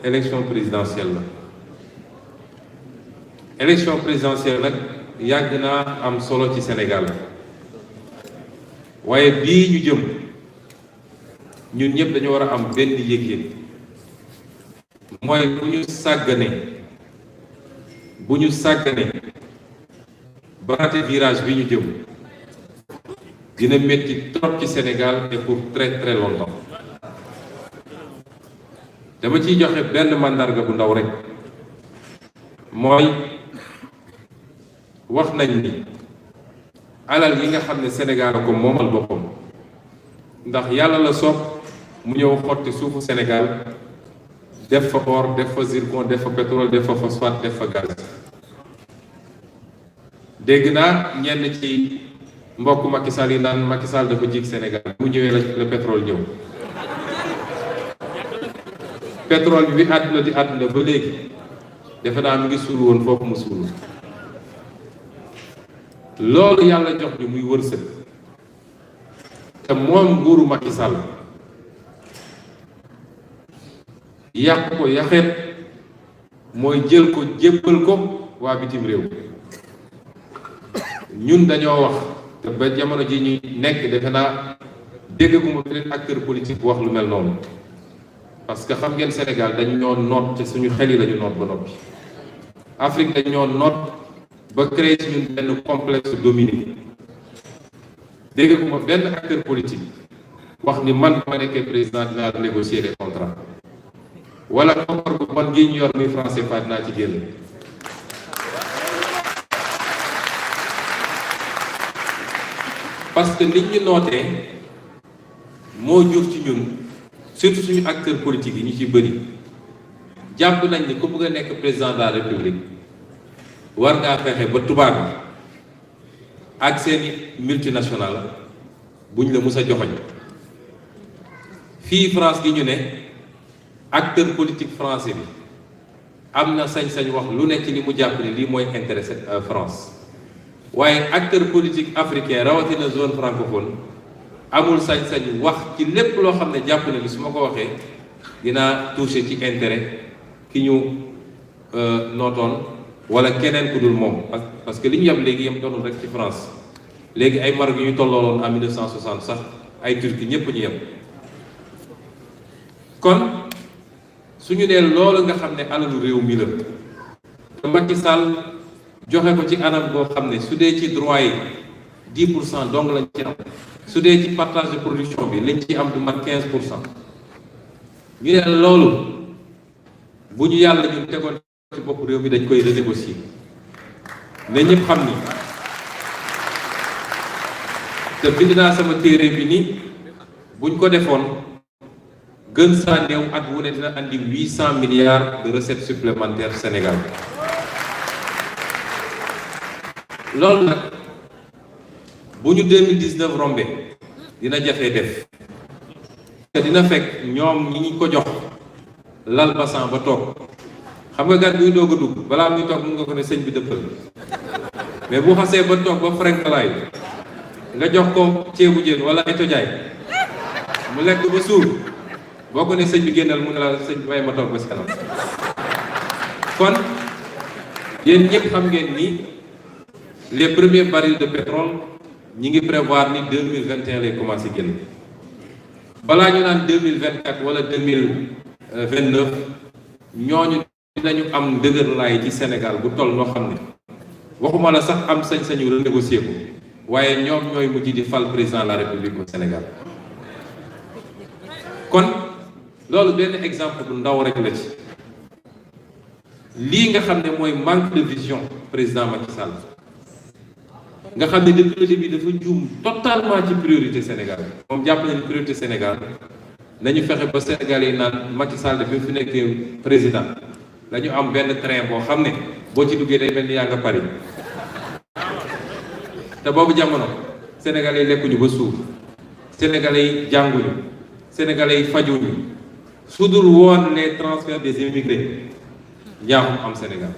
élection présidentielle la élection présidentielle nag yàgg naa am solo ci Sénégal waaye bii ñu jëm ñun ñëpp dañu war a am benn yëg-yëg mooy bu ñu sàggane ba raté virage bi ñu jëm dina métti trop ci Sénégal et pour très très longtemps. dama ciy joxe benn màndarga bu ndaw rek mooy wax nañ ni alal yi nga xam ne Sénégal a ko moomal boppam ndax yàlla la soob mu ñëw xotti suufu Sénégal def fa or def fa zircon def fa pétrole def fa phosphate def fa gaz. dégg naa ñenn ci mbokk Macky Sall yi naan Macky Sall dafa jig Sénégal mu ñëwee la pétrole ñëw. pétrole bi àdduna di àdduna ba léegi defe naa mi ngi suul woon foofu mu suul loolu yàlla jox ñu muy wërsëg te moom nguuru Macky Sall yàq ko yaxeet mooy jël ko jébbal ko waa bitim réew. ñun dañoo wax te ba jamono ji ñuy nekk defe naa dégg gu ma beneen acteur politique wax lu mel noonu. parce que xam ngeen Sénégal dañ ñoo noot ci suñu xel yi lañu noot ba noppi Afrique dañ ñoo noot ba créé ci ñun benn complexe dominé dégg ko ma benn acteur politique wax ni man ma nekkee président dinaa négocier des contrats wala koppar bu man ngi ñu yor muy franc CFA dinaa ci génn. parce que nit ñu nootee moo jur ci ñun. surtout suñu acteurs politiques yi ñu ci bëri jàpp nañ ni ku bëgg a nekk président de la république war ngaa fexe ba tubaab bi ak seeni multinationale buñ la mus a joxoñ fii France gi ñu ne acteur politique français bi am na sañ-sañ wax lu nekk ci li mu jàpp ni lii mooy intéressé France waaye acteur politique africain rawatina zone francophone amul sañ-sañ wax ci lépp loo xam ne jàpp na ni su ma ko waxee dinaa toucher ci intérêt ki ñu nootoon wala keneen ku dul moom parce que li ñu yem léegi yem doonul rek ci France léegi ay Maroc yu ñu tollooloon en 1960 sax ay Turquie ñépp ñu yem. kon suñu nee loolu nga xam ne alalu réew mi la te Macky Sall joxe ko ci anam boo xam ne su dee ci droit yi 10% dong lañ ci am. su dee ci partage de production bi lañ ci am du mat 15%. ñu ne loolu bu ñu yàlla ñun tegoon ci bopp réew mi dañ koy renégocier ne ñëpp xam ni te bind naa sama téere bi ni buñ ko defoon gën saa néew at wu ne dina andi 800 milliards de recettes supplémentaires Sénégal. loolu nag bu ñu 2019 rombe dina jafee def te dina fekk ñoom ñi ñu ko jox lal basan ba toog xam nga gan buy doog a dugg balaa muy toog mun nga ko ne sëñ bi dëppal mais bu xasee ba toog ba frenkalaay nga jox ko ceebu jën wala ay tojaay mu lekk ba suur boo ko ne sëñ bi génnal mu ne la sëñ bi may ma toog ba si kanam. kon yéen ñëpp xam ngeen ni les premiers barils de pétrole ñi ngi prévoir ni 2021 lay commencé génn balaa ñu naan 2024 wala 2029 ñooñu dinañu am dëgër laay ci Sénégal bu toll noo xam ne waxuma la sax am sañ-sañu renégocier ko waaye ñoom ñooy mujj di fal président de la République au Sénégal. kon loolu benn exemple bu ndaw rek la ci lii nga xam ne mooy manque de vision président Macky Sall. nga xam ne depuis le début dafa juum totalement ci priorité Sénégal moom jàpp na ni priorité Sénégal nañu fexe ba Sénégal yi naan Macky Sall bi mu fi nekkee président dañu am benn train boo xam ne boo ci duggee day mel ni yaa nga Paris te boobu jamono Sénégalais yi lekkuñu ba suuf Sénégalais yi jànguñu Sénégalais yi fajuñu su dul woon les transferts des immigrés njaaxum am Sénégal.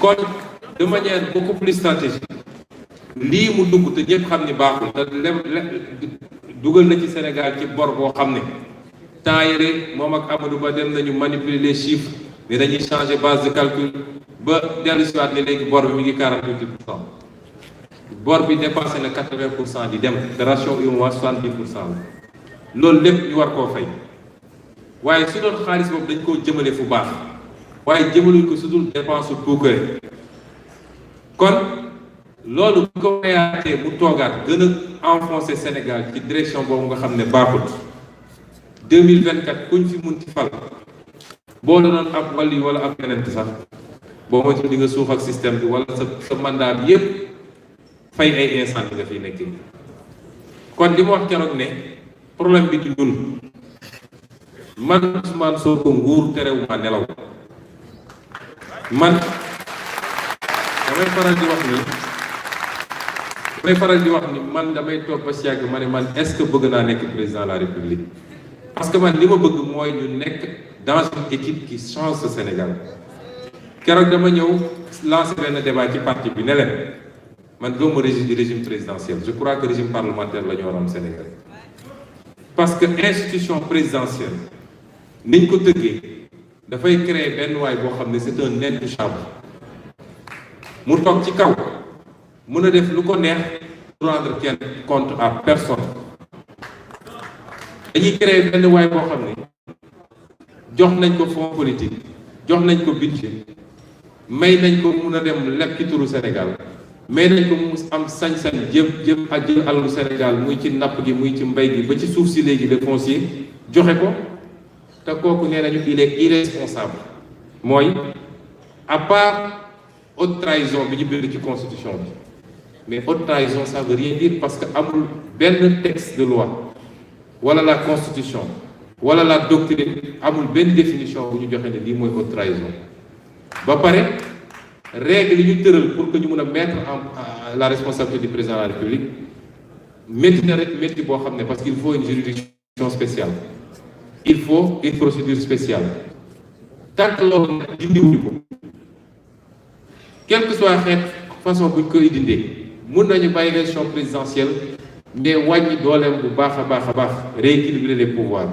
kon de manière beaucoup plus stratégique lii mu dugg te ñëpp xam ni baaxul te dugal na ci Sénégal ci bor boo xam ne temps yële moom ak Amadou Ba dem nañu manipuler les chiffres ne dañuy changer base de calcul ba dellu si waat ne léegi bor bi mi ngi 48%. bor bi dépassé na 80% di dem te ratio UEMOA 70% la loolu lépp ñu war koo fay waaye su doon xaalis boobu dañ koo jëmale fu baax waaye jëmaluñ ko su dul dépense su puukare kon loolu bu ko wayaatee mu toogaat gën a enfoncé Sénégal ci direction boobu nga xam ne baaxut 2024 kuñ fi mun ci fal boo doonoon ab wàll yi wala ab yeneen sax boo moytuwul di nga suuf ak système bi wala sa mandat bi yépp fay ay incendie nga fiy nekk kon li ma wax keroog ne problème bi ci ñun man Ousmane Sonko nguur terewuma nelaw man damay faral di wax ni man damay toog ba si yàgg ma ne man est-ce que bëgg naa nekk président de la République parce que man li ma bëgg mooy ñu nekk dans une équipe qui change ce Sénégal keroog dama ñëw lancer benn débat ci parti bi ne leen man gëmuma régime présidentiel je crois que régime parlementaire la ñu war a am Sénégal parce que institution présidentielle niñ ko tëggee dafay créer benn waay boo xam ne c'est un intouchable mu toog ci kaw mën a def lu ko neex rendre kenn compte à personne dañuy créer benn waay boo xam ne jox nañ ko fonds politique jox nañ ko budget may nañ ko mun a dem leb ci turu Sénégal may nañ ko mu am sañ-sañ jëm ak jël alalu Sénégal muy ci napp gi muy ci mbay gi ba ci suuf si léegi le foncier joxe ko te kooku nee nañu il est irresponsable mooy à part haute trahison bi ñu bind ci constitution bi mais haute trahison ça veut rien dire parce que amul benn texte de loi wala la constitution wala la doctrine amul benn définition bu ñu joxe ne lii mooy haute trahison ba pare règle yi ñu tëral pour que ñu mun a mettre en la responsabilité du président de la République métti na rek métti boo xam ne parce qu'il faut une juridiction spéciale il faut une procédure spéciale tant que loolu nag dindiwuñu ko quel que soit xeet façon buñ koy dindee mun nañu bàyyi élection présidentielle mais wàññi dooleem bu baax a baax rééquilibrer les pouvoirs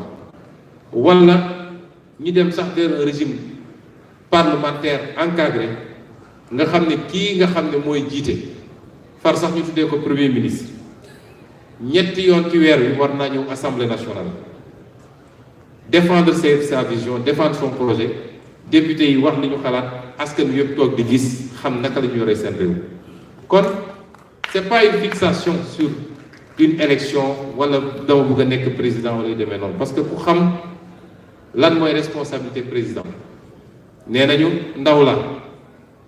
wala ñi dem sax vers un régime parlementaire encadré nga xam ne kii nga xam ne mooy jiite far sax ñu tuddee ko premier ministre ñetti yoon ci weer wi war naa ñëw assemblée nationale défendre sa vision défendre son projet député yi wax li ñu xalaat askan wi yëpp toog di gis xam naka la ñu yoree seen réew kon c'est pas une fixation sur une élection wala dama bëgg a nekk président wala yu demee noonu parce que ku xam lan mooy responsabilité président nee nañu ndaw la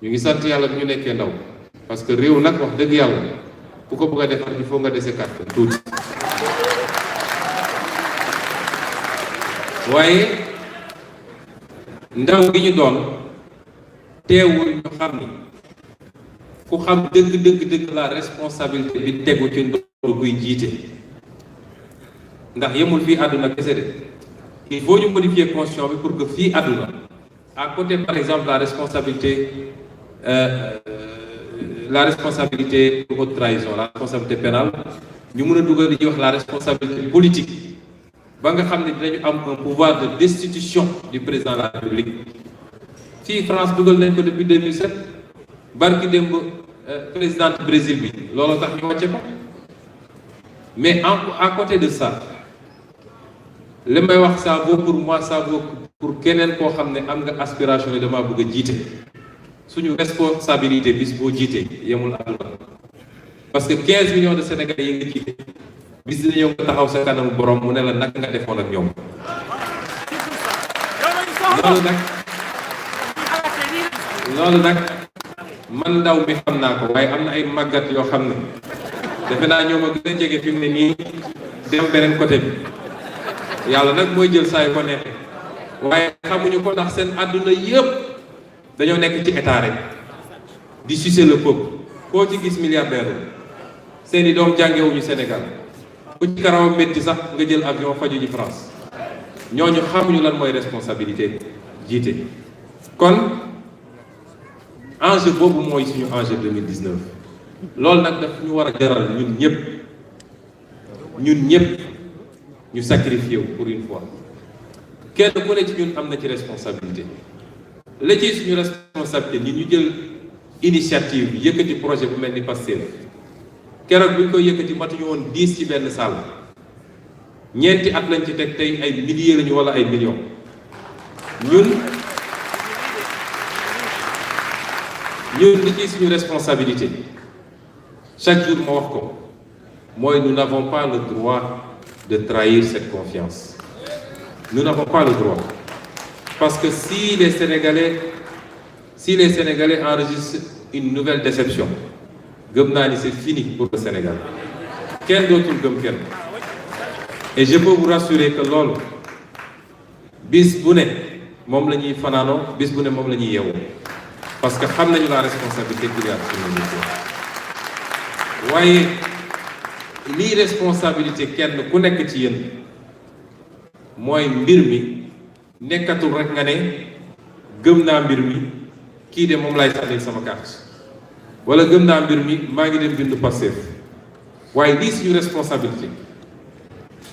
ñu ngi sant yàlla bi ñu nekkee ndaw parce que réew nag wax dëgg yàlla ku ko bëgg a defar il faut nga dese carte tuuti waaye ndaw gi ñu doon teewul ñu xam ni ku xam dëgg la responsabilité bi tegu ci ndoor kuy jiite ndax yemul fii àdduna kese de il faut ñu modifier constitution bi pour que fii àdduna à côté par exemple la responsabilité de haute trahison la responsabilité pénale ñu mën a dugal li ñuy wax la responsabilité politique ba nga xam ne dinañu am un pouvoir de destitution du président de la République fii France dugal nañ ko depuis 2007 barki démb présidente Brésil bi loolu tax ñu wàcce ko mais à côté de ça li may wax ça vaut pour moi ça vaut pour keneen koo xam ne am nga aspiration ne dama bëgg a jiite suñu responsabilité bis boo jiitee yemul àdduna parce que 15 millions de Sénégalais yi nga jiite bis dina ñëw nga taxaw sa kanamu borom mu ne la naka nga defoon ak ñoom loolu nag man ndaw mi xam naa ko waaye am na ay màggat yoo xam ne defe naa ñoom a gën a jege fi mu ne nii dem beneen côté bi yàlla nag mooy jël saa yu ko neexee waaye xamuñu ko ndax seen àdduna yëpp dañoo nekk ci état rek di sucer le peuple koo ci gis milliardaire seen i doom jàngewuñu Sénégal ku ci karawam métti sax nga jël avion faju ji France ñooñu xamuñu lan mooy responsabilité jiite kon enjeu boobu mooy suñu enjeu 2019 loolu nag daf ñu war a jaral ñun ñëpp ñu sacrifier wu pour une fois kenn ku ne ci ñun am na ci responsabilité la ci suñu responsabilité ñun ñu jël initiative yëkkati projet bu mel ni Pastef keroog bu ñu koy yëkkati matuñu woon 10 ci benn salle ñeenti at lañ ci teg tey ay milliers lañu wala ay millions ñun li ci suñu responsabilité chaque jour ma wax ko mooy nous n'avons pas le droit de trahir cette confiance. Nous n'avons pas le droit. Parce que si les Sénégalais enregistrent une nouvelle déception, c'est fini pour le Sénégal. Quel d'autre gëm. Et je peux vous rassurer que l'ol, bis bu ne moom la ñuy fanaanoo bis bu ne moom la ñuy yeewoo parce que xam nañu la responsabilité qu'il y a sur nos dossiers. waaye lii responsabilité kenn ku nekk ci yéen mooy mbir mi nekkatul rek nga ne gëm naa mbir mi kii de moom lay sànnil sama carte wala gëm naa mbir mi maa ngi dem bindu Pastef waaye lii suñu responsabilité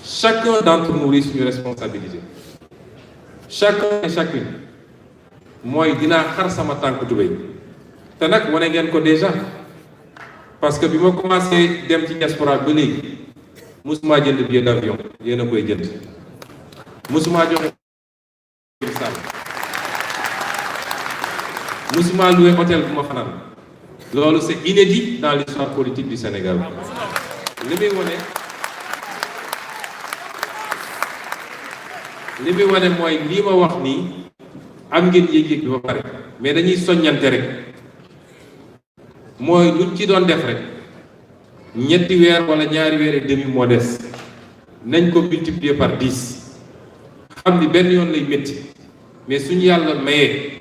chacun d'entre nous lii suñu responsabilité chacun et chacune mooy dinaa xar sama tànk tubéy te nag wane ngeen ko déjà parce que bi ma commencé dem ci diaspora ba léegi musuma jënd billet d'avion yéen a koy jënd musuma joxe sal musuma loué hôtel bu ma fanaan loolu c'est inédit dans l'histoire politique du Sénégal li muy wane mooy lii ma wax nii am ngeen yéeg-yéeg bi ba pare mais dañuy soññante rek mooy luñ ci doon def rek ñetti weer wala ñaari weer et demi moo des nañ ko multiplier par 10 xam ni benn yoon lay métti mais suñu yàlla mayee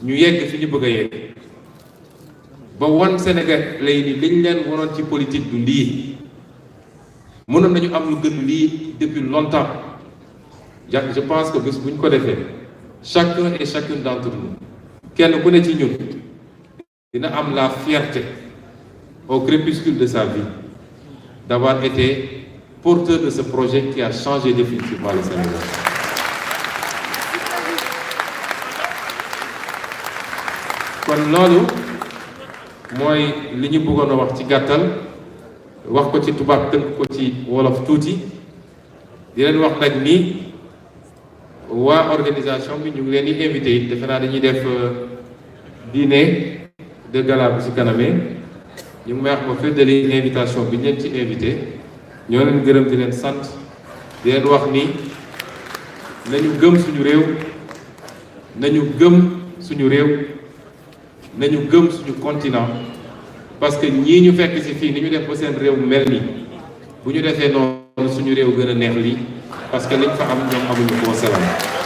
ñu yegg fi ñu bëgg a yegg ba wan Sénégal lay ni liñ leen waroon ci politique du lii mënoon nañu am lu gën lii depuis longtemps je pense que bés bu ñu ko defee chacun et chacune d'entre nous kenn ku ne ci ñun dina am la fierté au crépuscule de sa vie d'avoir été porteur de ce projet qui a changé définitivement le Sénégal. kon loolu mooy li ñu bëggoon a wax ci gàttal wax ko ci tubaab tënk ko ci wolof tuuti di leen wax nag ni waa organisation bi ñu ngi leen di invité it defe naa dañuy def dîner de gala bu ci kanamee ñu ngi may wax ma feddali invitation bi ñu leen ci invité ñoo leen gërëm di leen sant di leen wax ni nañu gëm suñu réew nañu gëm suñu réew nañu gëm suñu continent parce que ñii ñu fekk ci fii ni ñu def ba seen réew mel ni bu ñu defee noonu suñu réew gën a neex lii parce que liñ fa am ñoom amuñu ko salaam